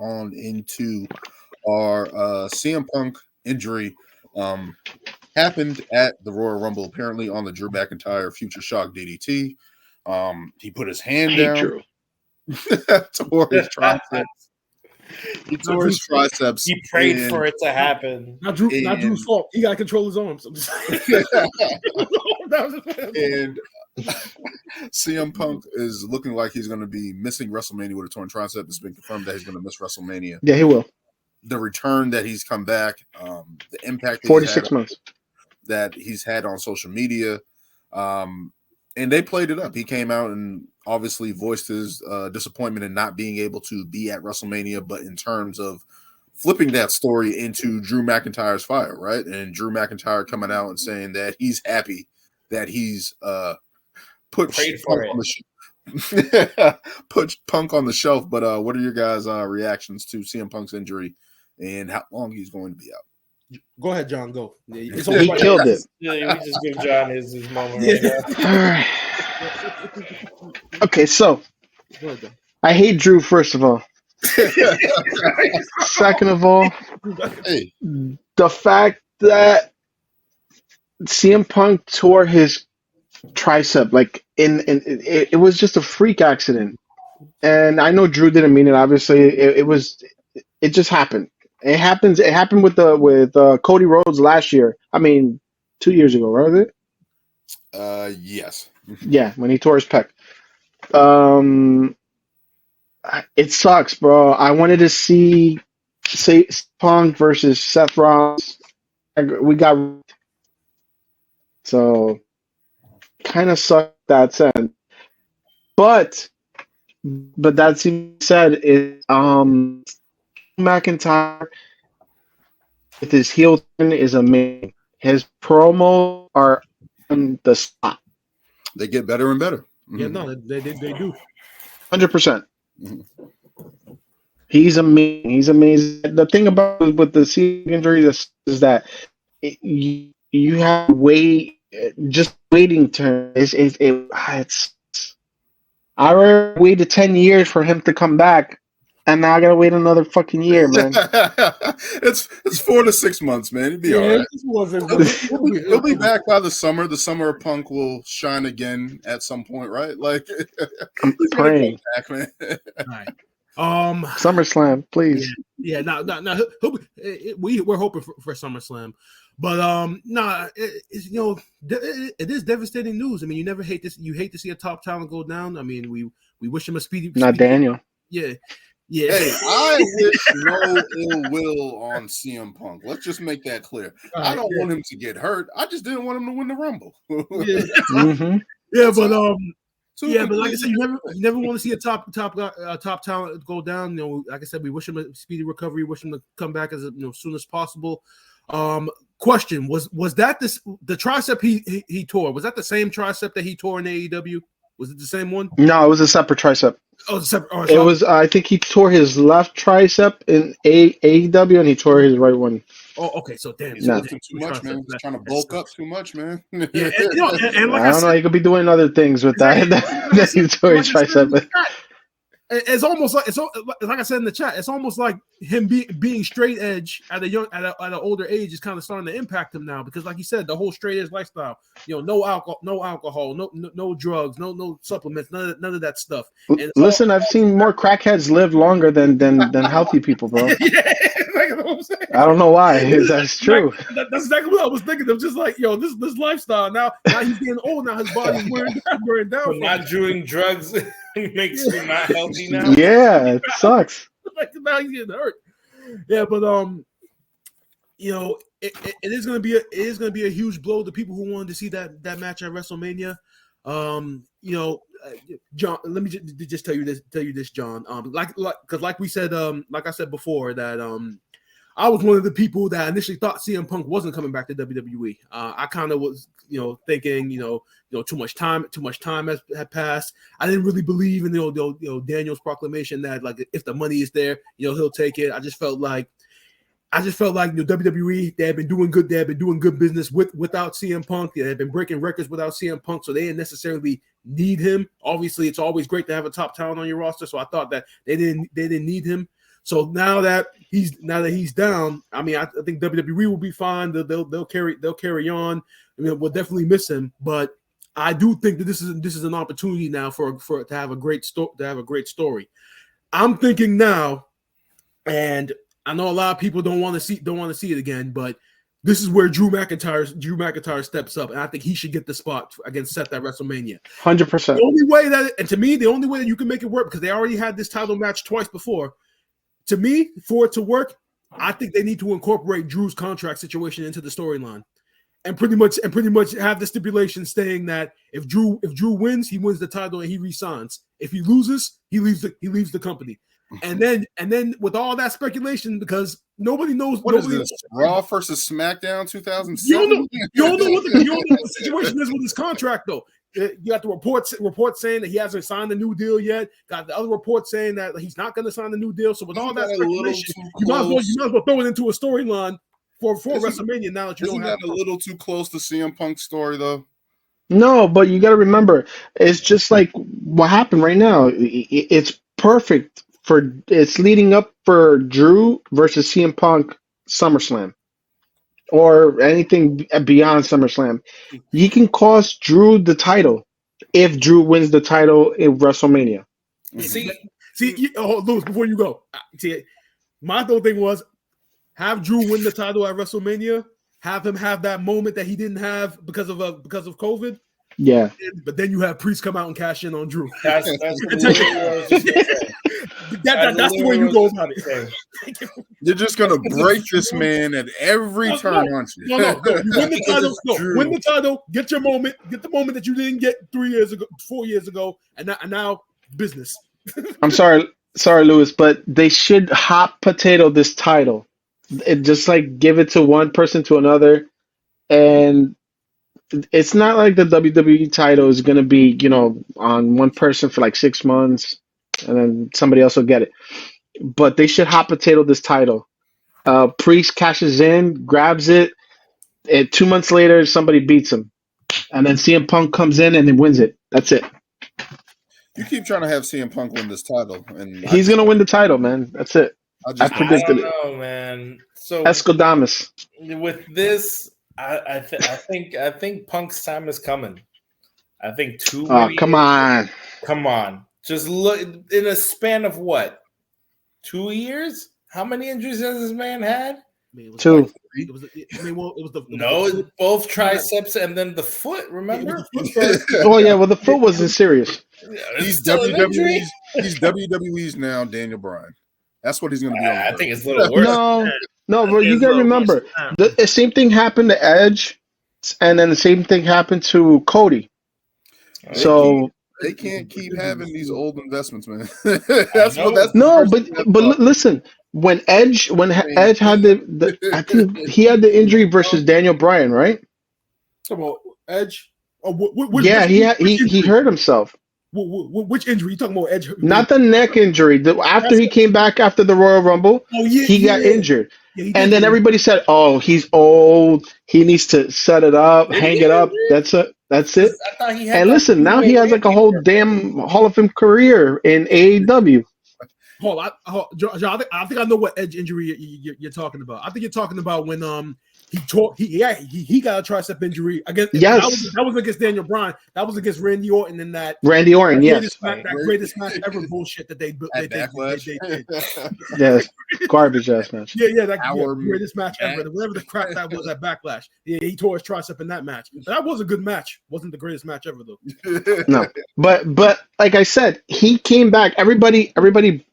on into our CM Punk injury. Happened at the Royal Rumble, apparently on the Drew McIntyre Future Shock DDT. He put his hand down, Drew. tore his triceps. He tore his triceps. He prayed for it to happen. Not Drew's fault. He got to control his arms. And CM Punk is looking like he's going to be missing WrestleMania with a torn tricep. It's been confirmed that he's going to miss WrestleMania. Yeah, he will. The return that he's come back, the impact 46 months that he's had on social media, and they played it up. He came out and obviously voiced his disappointment in not being able to be at WrestleMania, but in terms of flipping that story into Drew McIntyre's fire, right? And Drew McIntyre coming out and saying that he's happy that he's put Punk on the shelf. But what are your guys' reactions to CM Punk's injury and how long he's going to be out? Go ahead, John. Go. He killed it. Yeah, we just give John his moment right All right. Okay, so I hate Drew, first of all. Second of all, the fact that CM Punk tore his tricep, like it was just a freak accident. And I know Drew didn't mean it. Obviously, it just happened. It happens. It happened with Cody Rhodes last year. I mean, 2 years ago, right? Was it? Yes. Yeah, when he tore his pec. It sucks, bro. I wanted to see Punk versus Seth Rollins. We got so kind of sucked that sense. But that being said, is McIntyre with his heel turn is amazing. His promos are on the spot. They get better and better. Mm-hmm. Yeah, no, they do. 100%. Mm-hmm. He's amazing. He's amazing. The thing about with the CM injury is that you have just waiting turn. It's I already waited 10 years for him to come back. And now I gotta wait another fucking year, man. It's 4 to 6 months, man. It'd be all right. He'll be back by the summer. The summer of Punk will shine again at some point, right? Like I'm praying. Back, man. Right. SummerSlam, please. Yeah. No. We're hoping for SummerSlam, but it is devastating news. I mean, you never hate this. You hate to see a top talent go down. I mean, we wish him a speedy. Not Daniel. Yeah. Hey, I wish no ill will on CM Punk. Let's just make that clear. I don't want him to get hurt. I just didn't want him to win the Rumble. Mm-hmm. But like I said, you never want to see a top talent go down. Like I said, we wish him a speedy recovery. Wish him to come back as soon as possible. Question: Was that the tricep he tore? Was that the same tricep that he tore in AEW? Was it the same one? No, it was a separate tricep. Oh, separate. Oh, it was. I think he tore his left tricep in AEW, and he tore his right one. Oh, okay. So damn, he's lifting too much, man. He's trying to bulk up too much, man. Yeah, and like I don't know. He could be doing other things with that. That he tore his tricep. It's almost like like I said in the chat. It's almost like him being straight edge at an older age is kind of starting to impact him now because, like you said, the whole straight edge lifestyle. No alcohol, no drugs, no supplements, none of that stuff. And listen, I've seen more crackheads live longer than healthy people, bro. Yeah, like what I'm saying. I don't know why. That's true. That's exactly what I was thinking of. Just like this lifestyle. Now he's getting old. Now his body's wearing down. But not doing drugs makes you not healthy now. Yeah, it sucks. Like now he's getting hurt. Yeah, but it is gonna be a huge blow to people who wanted to see that match at WrestleMania. John, let me just tell you this, John. Like we said, like I said before, that I was one of the people that initially thought CM Punk wasn't coming back to WWE. I kind of was, thinking, too much time had passed. I didn't really believe in Daniel's proclamation that like if the money is there, he'll take it. I just felt like WWE, they had been doing good. They had been doing good business without CM Punk. They had been breaking records without CM Punk, so they didn't necessarily need him. Obviously, it's always great to have a top talent on your roster. So I thought that they didn't need him. So now that he's down, I mean, I think WWE will be fine. They'll carry on. I mean, we'll definitely miss him, but I do think that this is an opportunity now for to have a great story. I'm thinking now, and I know a lot of people don't want to see it again, but this is where Drew McIntyre steps up, and I think he should get the spot against Seth at WrestleMania. 100%. The only way that you can make it work, because they already had this title match twice before. To me, for it to work, I think they need to incorporate Drew's contract situation into the storyline, and pretty much have the stipulation saying that if Drew wins, he wins the title and he resigns. If he loses, he leaves the company. And then with all that speculation, because nobody knows what is this, Raw versus SmackDown 2007. You don't know what the situation is with his contract though. You got the report saying that he hasn't signed a new deal yet. Got the other report saying that he's not going to sign a new deal. So with all that speculation, you might as well throw it into a storyline for WrestleMania. Now that you don't have a little too close to CM Punk's story though. No, but you got to remember, it's just like what happened right now. It's perfect it's leading up for Drew versus CM Punk SummerSlam, or anything beyond SummerSlam. You can cost Drew the title if Drew wins the title in WrestleMania. See, Louis, before you go, my whole thing was have Drew win the title at WrestleMania, have him have that moment that he didn't have because of COVID. Yeah, but then you have Priest come out and cash in on Drew. That's the way you go about it. You're just gonna break this man at every turn, aren't you? No. You win the title. Win the title. Get your moment. Get the moment that you didn't get 4 years ago, and now business. I'm sorry, Louis, but they should hot potato this title. Just like give it to one person to another, and it's not like the WWE title is going to be, on one person for like 6 months, and then somebody else will get it. But they should hot potato this title. Priest cashes in, grabs it, and 2 months later somebody beats him, and then CM Punk comes in and he wins it. That's it. You keep trying to have CM Punk win this title, and he's going to win the title, man. That's it. I predicted it. I don't know, man. So Escodamus. With this, I think Punk's time is coming. I think come on. Just look in a span of what? 2 years? How many injuries has this man had? Two. Both triceps and then the foot. Remember? Oh yeah, well the foot wasn't serious. He's WWE's now Daniel Bryan. That's what he's going to be. I think it's a little worse. No, but you got to remember the same thing happened to Edge, and then the same thing happened to Cody. They can't keep having these old investments, man. But listen, when Edge had the I think he had the injury versus Daniel Bryan, right? Talking about Edge? He hurt himself. Which injury? You talking about Edge? Not the neck injury. After he came back after the Royal Rumble, he got injured. Yeah, and then everybody said, "Oh, he's old. He needs to set it up, hang it up. That's it. That's it." And listen, now he has like a whole damn Hall of Fame career in AEW. John, I think I know what Edge injury you're talking about. I think you're talking about when he got a tricep injury against. Yes, that was against Daniel Bryan. That was against Randy Orton in that. Randy Orton, yes, greatest match ever bullshit that they did. Yes, garbage ass match. That greatest match ever. Whatever the crap that was at Backlash. Yeah, he tore his tricep in that match. But that was a good match. Wasn't the greatest match ever though. No, but like I said, he came back. Everybody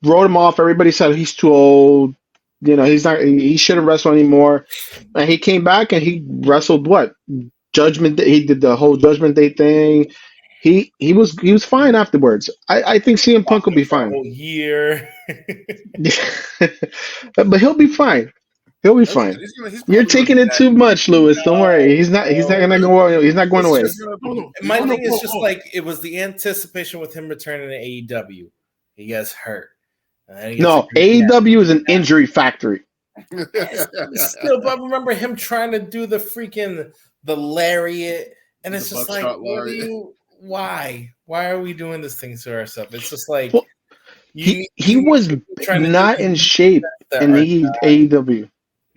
wrote him off. Everybody said he's too old. He shouldn't wrestle anymore. And he came back and he wrestled Judgment Day. He did the whole Judgment Day thing. He was fine afterwards. I think CM Punk will be fine. A whole year. But he'll be fine. He'll be fine. You're taking it too much, Louis. Don't worry. He's not going away. My thing is just like it was the anticipation with him returning to AEW. He gets hurt. No, AEW is an injury factory. Still, but I remember him trying to do the lariat, and it's just like, why? Why are we doing this thing to ourselves? It's just like, He was not in shape in AEW.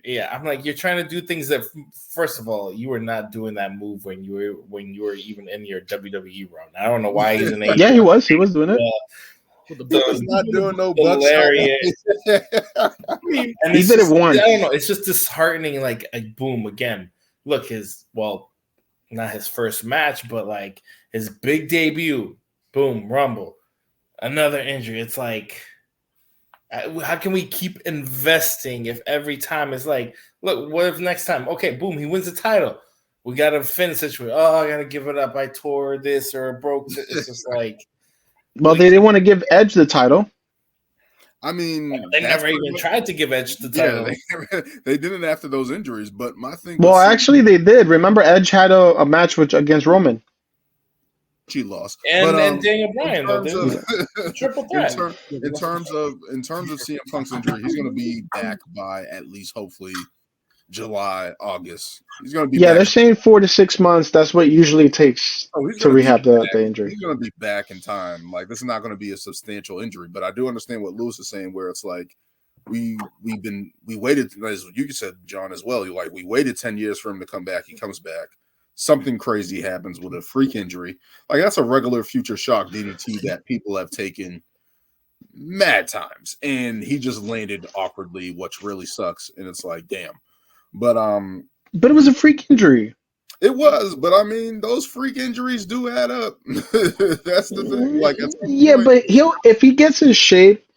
Yeah, I'm like, you're trying to do things that, first of all, you were not doing that move when you were even in your WWE run. I don't know why he's in AEW. Yeah, he was doing it. He was not doing no butt he did it once. I don't know. It's just disheartening. Like boom again. Look, not his first match, but like his big debut. Boom, Rumble. Another injury. It's like, how can we keep investing if every time it's like, look, what if next time? Okay, boom, he wins the title. We got to finish it with, I got to give it up. I tore this or broke this. It's just like. Well, they didn't want to give Edge the title. I mean, they never even tried to give Edge the title. Yeah, they didn't after those injuries. But my thing. Well, actually, they did. Remember, Edge had a match against Roman. She lost, and Daniel Bryan triple threat. In terms of CM Punk's injury, he's going to be back by at least hopefully July, August. He's going to be. Yeah, they're saying 4 to 6 months. That's what it usually takes to rehab the injury. He's going to be back in time. Like, this is not going to be a substantial injury, but I do understand what Lewis is saying, where it's like we waited, as you said, John, as well. We waited 10 years for him to come back. He comes back. Something crazy happens with a freak injury. Like, that's a regular future shock DDT that people have taken mad times, and he just landed awkwardly, which really sucks. And it's like, damn. But it was a freak injury. It was, but I mean, those freak injuries do add up. That's the thing. Like, but if he gets in shape,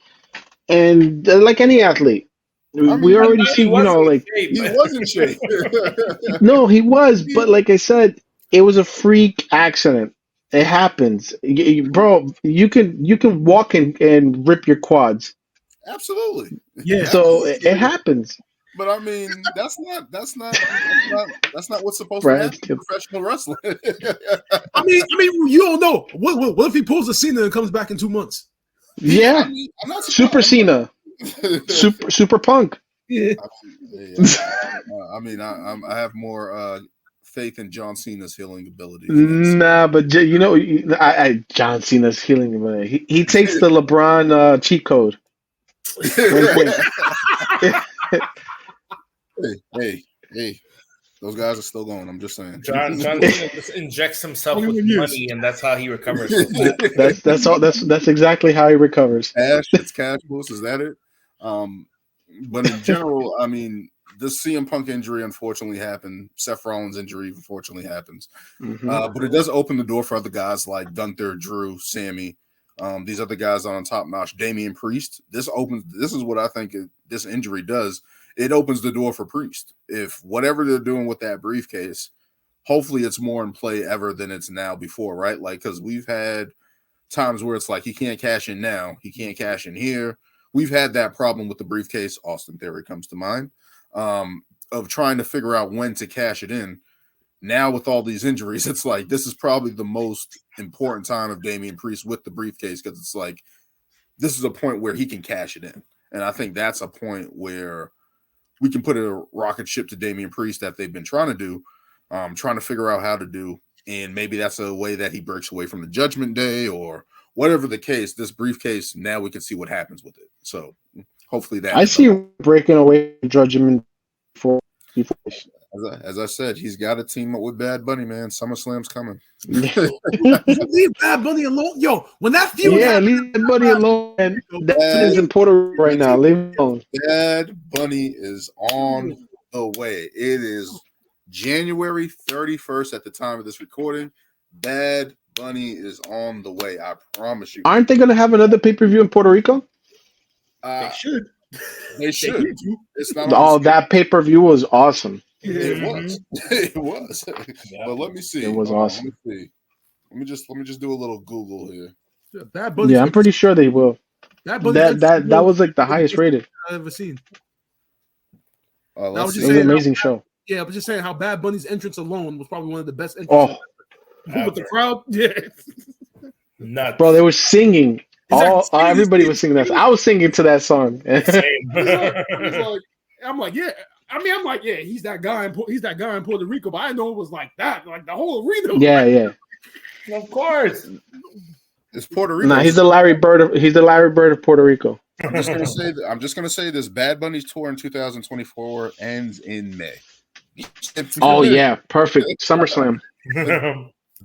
and like any athlete. We already see, he was in shape. No, he was, but like I said, it was a freak accident. It happens, bro. You can walk and rip your quads. Absolutely. Yeah. So it happens. But I mean, that's not what's supposed to happen in professional wrestling. I mean, you don't know. What if he pulls a Cena and comes back in 2 months? Yeah, I'm not Super Cena. Super Punk. Yeah. I mean, I have more faith in John Cena's healing ability. Nah, but John Cena's healing ability. He takes the LeBron cheat code. Hey, those guys are still going. I'm just saying. John Cena just injects himself with money, and that's how he recovers. That's all. That's exactly how he recovers. It's cash boost. Is that it? But in general, I mean, this CM Punk injury unfortunately happened. Seth Rollins injury unfortunately happens. Mm-hmm. But it does open the door for other guys like Gunther, Drew, Sammy, these other guys on top notch. Damian Priest. This is what I think this injury does. It opens the door for Priest. If whatever they're doing with that briefcase, hopefully it's more in play ever than it's now before, right? Like, because we've had times where it's like he can't cash in now, he can't cash in here. We've had that problem with the briefcase. Austin Theory comes to mind, of trying to figure out when to cash it in. Now with all these injuries, it's like this is probably the most important time of Damian Priest with the briefcase, because it's like this is a point where he can cash it in. And I think that's a point where we can put a rocket ship to Damian Priest that they've been trying to do, trying to figure out how to do. And maybe that's a way that he breaks away from the Judgment Day or whatever the case. This briefcase, now we can see what happens with it. So hopefully that. I see him breaking away from Judgment before. As I said, he's got to team up with Bad Bunny, man. SummerSlam's coming. Leave Bad Bunny alone. Yo, when that feud leave Bad Bunny alone. And that is in Puerto Rico right now. Leave him alone. Bad Bunny is on the way. It is January 31st at the time of this recording. Bad Bunny is on the way. I promise you. Aren't they going to have another pay-per-view in Puerto Rico? They should. They should. It's not. That pay-per-view was awesome. It was. It was. Yeah. But let me see. It was awesome. Let me just do a little Google here. Bad Bunny. Yeah, I'm pretty sure they will. That was like the highest rated I've ever seen. It was an amazing show. Yeah, I was just saying how Bad Bunny's entrance alone was probably one of the best entrances. With the crowd, yeah. Nuts. Bro, they were singing. Everybody was singing that. I was singing to that song. I'm like, yeah, he's that guy in Puerto Rico, but I didn't know it was like that, like the whole arena. Yeah. Of course. It's Puerto Rico. Nah, he's the Larry Bird of Puerto Rico. I'm just gonna say this: Bad Bunny's tour in 2024 ends in May. Oh yeah, perfect. SummerSlam.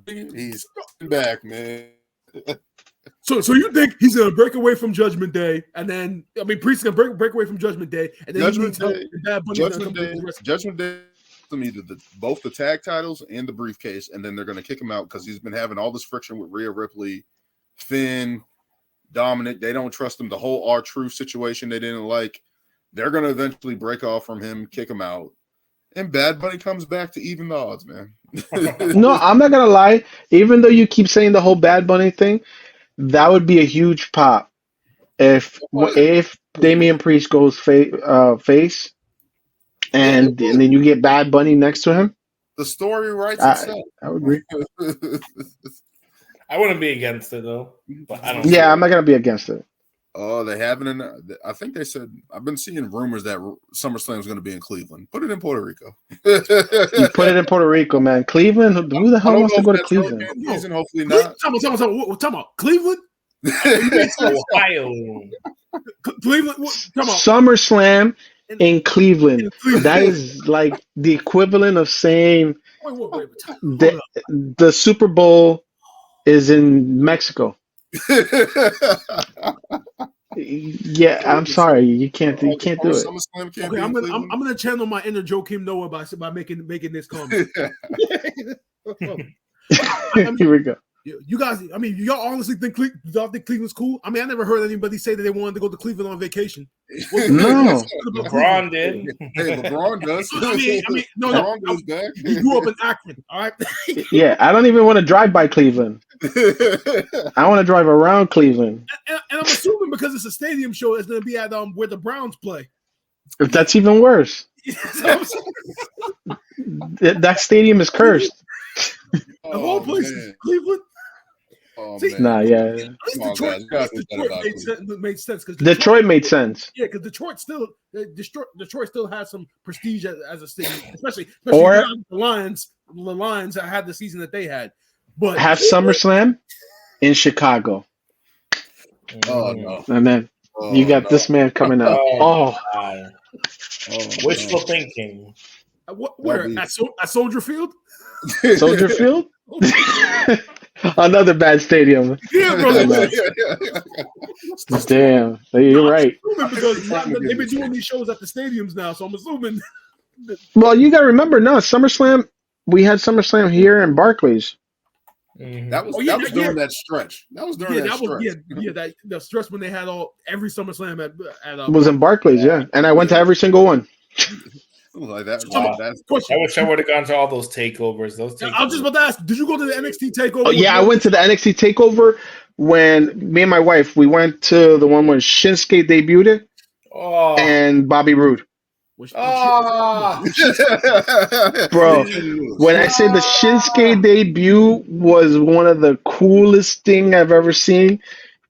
He's back, man. So you think he's gonna break away from Judgment Day, and then Priest is gonna break away from Judgment Day, and then Judgment Day, either both the tag titles and the briefcase, and then they're gonna kick him out because he's been having all this friction with Rhea Ripley, Finn, Dominic. They don't trust him. The whole R-Truth situation they didn't like. They're gonna eventually break off from him, kick him out, and Bad Bunny comes back to even the odds, man. No, I'm not gonna lie. Even though you keep saying the whole Bad Bunny thing, that would be a huge pop if Damian Priest goes face, and then you get Bad Bunny next to him. The story writes itself. I would agree. I wouldn't be against it though, but I don't. Yeah, I'm not gonna be against it. Oh, they haven't. I think they said. I've been seeing rumors that SummerSlam is going to be in Cleveland. Put it in Puerto Rico. You put it in Puerto Rico, man. Cleveland. Who the hell wants to go to Cleveland? Season, hopefully not. Talking about Cleveland. Ohio. Cleveland. SummerSlam in Cleveland. That is like the equivalent of saying the Super Bowl is in Mexico. Yeah, I'm sorry, you can't do it. Okay, I'm gonna channel my inner Joakim Noah by making this comment. Here we go. You guys, y'all honestly think Cleveland's cool? I never heard anybody say that they wanted to go to Cleveland on vacation. No, LeBron did. Hey, LeBron does. No. LeBron goes back. He grew up in Akron. All right. Yeah, I don't even want to drive by Cleveland. I want to drive around Cleveland. And I'm assuming because it's a stadium show, it's going to be at where the Browns play. If that's even worse. That stadium is cursed. Of all places, Cleveland. Oh, See, nah, yeah. At least Detroit made sense because Detroit made sense. Yeah, because Detroit still has some prestige as a city, especially Or the Lions that had the season that they had. But have SummerSlam in Chicago. Oh no! And then you got this man coming out. Wishful thinking. Where at Soldier Field? Soldier Field? Another bad stadium. Yeah, bro. Damn, you're right. Because they've been doing these shows at the stadiums now, so I'm assuming. Well, you got to remember, no, SummerSlam. We had SummerSlam here in Barclays. That was during that stretch. That was during that stretch. The stretch when they had every SummerSlam at was in Barclays, yeah. And I went to every single one. Like that. I wish I would have gone to all those takeovers. I was just about to ask, did you go to the NXT takeover? Oh, yeah, I went to the NXT takeover when me and my wife, we went to the one where Shinsuke debuted and Bobby Roode. Bro, when I say the Shinsuke debut was one of the coolest thing I've ever seen,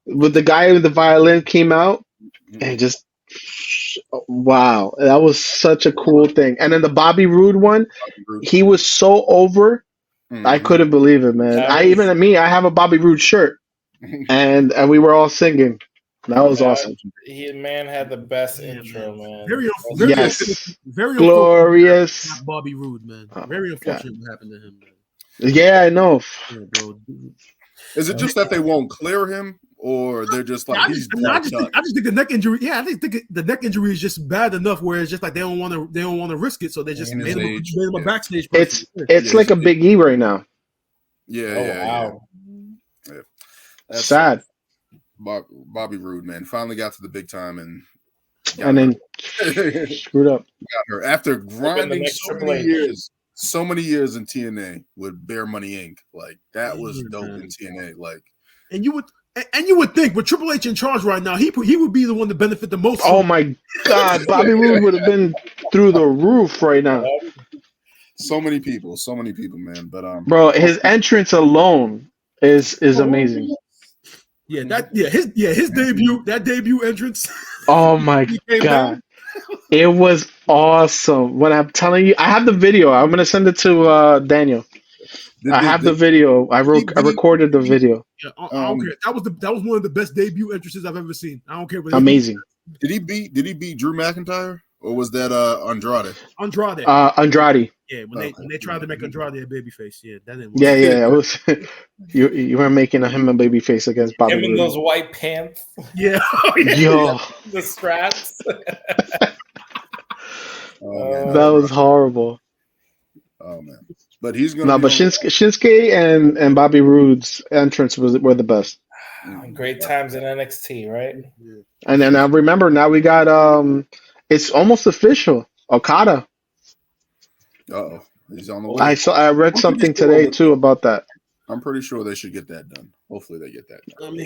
with the guy with the violin came out and just wow, that was such a cool thing. And then the Bobby Roode one, he was so over, I couldn't believe it, man. I have a Bobby Roode shirt, and we were all singing. That was awesome. Man had the best intro, man. Very glorious. Bobby Roode, man. Very unfortunate what happened to him, man. Yeah, I know. Yeah, bro. Is it just that they won't clear him, or they're just like I just think the neck injury. Yeah, I think the neck injury is just bad enough where it's just like they don't want to risk it, so they just made him a backstage person. It's like a Big E right now. Yeah. That's sad. Bobby Roode, man, finally got to the big time and then screwed up. Got her after grinding so many years in TNA with Bear Money Inc. Like that was dope in TNA. Like, and you would think with Triple H in charge right now, he would be the one to benefit the most. Oh my God, Bobby Roode would have been through the roof right now. So many people, man. But bro, his entrance alone is amazing. Yeah, his debut entrance. Oh my God. It was awesome. When I'm telling you, I have the video. I'm gonna send it to Daniel. I have the video. I recorded the video. Yeah, I don't care. That was one of the best debut entrances I've ever seen. I don't care. Amazing. Did he beat Drew McIntyre, or was that Andrade? Andrade. Andrade. Yeah, when they tried to make Andrade a babyface. Yeah, that didn't work. Yeah. It was you were making him a babyface against Bobby Him in Roode. those white pants. Yeah. Yo, The straps. that was horrible. Oh man, but he's gonna. But Shinsuke and Bobby Roode's entrance were the best. Great times in NXT, right? Yeah. And then I remember now we got it's almost official. Okada. Uh-oh, he's on the way. I read something today too about that. I'm pretty sure they should get that done. Hopefully, they get that done.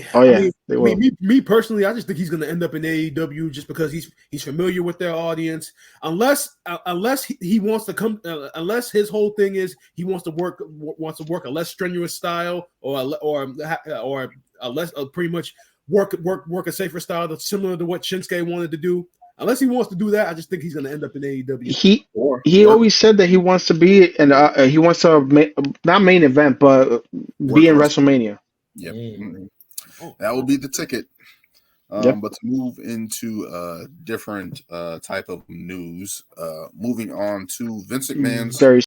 They will. Me personally, I just think he's going to end up in AEW just because he's familiar with their audience. Unless he wants to come, unless his whole thing is he wants to work a less strenuous style or a less pretty much work a safer style that's similar to what Shinsuke wanted to do. Unless he wants to do that, I just think he's going to end up in AEW. He always said that he wants to be he wants to not main event, but be in WrestleMania. Yep. That will be the ticket. Yep. But to move into a different type of news, moving on to Vince McMahon's Very